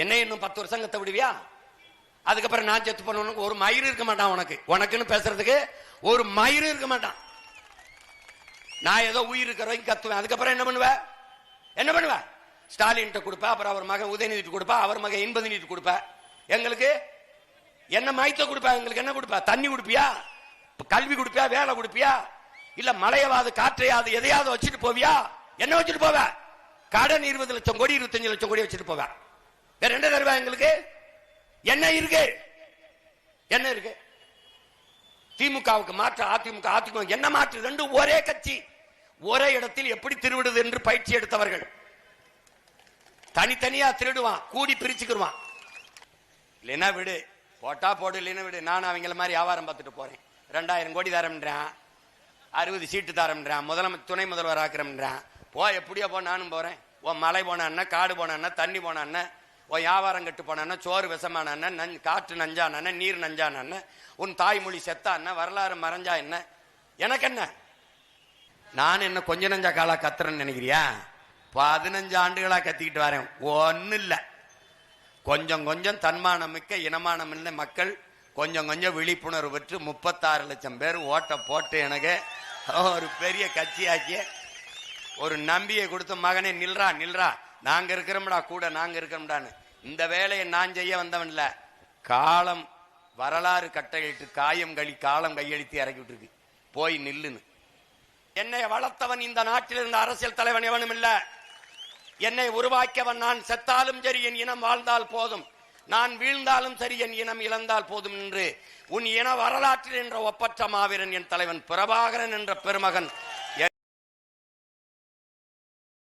என்ன இன்னும் 10 வருஷம் கத்த விடுவியா? அதுக்கப்புறம் நான் செத்து போனவனுக்கு ஒரு மயிறு இருக்க மாட்டான். உனக்குன்னு பேசுறதுக்கு ஒரு மயிறு இருக்க மாட்டான். நான் ஏதோ உயிர் இருக்கிற வரைக்கும் கத்துவேன். அதுக்கப்புறம் என்ன பண்ணுவ? ஸ்டாலின் கொடுப்ப, அப்புறம் அவர் மகன் உதயநிதி கொடுப்பா, அவர் மகன் இன்பநிதி கொடுப்ப. எங்களுக்கு என்ன மயத்த கொடுப்பா? எங்களுக்கு என்ன கொடுப்பா? தண்ணி கொடுப்பியா? கல்வி கொடுப்பியா? வேலை கொடுப்பியா? இல்ல மழையவாது காற்றையாவது எதையாவது வச்சுட்டு போவியா? என்ன வச்சுட்டு போவ? கடன் 20 லட்சம் கோடி 25 லட்சம் கோடி வச்சுட்டு போவ. வேற என்ன தருவா? எங்களுக்கு என்ன இருக்கு? திமுகவுக்கு மாற்று அதிமுக, அதிமுக என்ன மாற்று? ரெண்டும் ஒரே கட்சி, ஒரே இடத்தில் எப்படி திருவிடுது என்று பயிற்சி எடுத்தவர்கள். தனித்தனியா திருடுவான், கூடி பிரிச்சுக்குருவான். இல்லைன்னா விடு, போட்டா போடு, இல்லைன்னா விடு. நான் அவங்கள மாதிரி வியாபாரம் பார்த்துட்டு போறேன். 2000 கோடி தரம்ன்றான், 60 சீட்டு தரம்ன்றான், துணை முதல்வர் ஆக்குறேன்றான். எப்படியோ போ, நானும் போறேன். உன் மலை போன காடு போன தண்ணி போன உன் வியாபாரம் கட்டு போன சோறு விஷமான காற்று நஞ்சான நீர் நஞ்சான உன் தாய்மொழி செத்தா என்ன, வரலாறு மறைஞ்சா என்ன, எனக்கு என்ன? நான் என்ன கொஞ்ச நஞ்சா காலா கத்துறேன்னு நினைக்கிறியா? 15 ஆண்டுகளா கத்திக்கிட்டு வரேன். ஒன்னும் இல்ல, கொஞ்சம் கொஞ்சம் தன்மானம் மிக்க இனமானம் இல்ல மக்கள் கொஞ்சம் கொஞ்சம் விழிப்புணர்வு பெற்று 36 லட்சம் பேர் ஓட்ட போட்டு எனக்கு ஒரு பெரிய கட்சியாக்கிய ஒரு நம்பியை கொடுத்து, மகனே நில்றா நில்றா, நாங்க இருக்கிறோம்டா கூட, நாங்க இருக்கிறோம்டான்னு. இந்த வேலையை நான் செய்ய வந்தவன் இல்ல, காலம் வரலாறு கட்டளையிட்டு காயம் களி காலம் கையெழுத்து இறக்கி விட்டுருக்கு, போய் நில்லுன்னு. என்னை வளர்த்தவன் இந்த நாட்டில் இருந்த அரசியல் தலைவன் எவனும் இல்ல. என்னை உருவாக்கியவன். நான் செத்தாலும் சரி என் இனம் வாழ்ந்தால் போதும், நான் வீழ்ந்தாலும் சரி என் இனம் இழந்தால் போதும் என்று உன் இன வரலாற்றில் என்ற ஒப்பற்ற மாவீரன் என் தலைவன் பிரபாகரன் என்ற பெருமகன்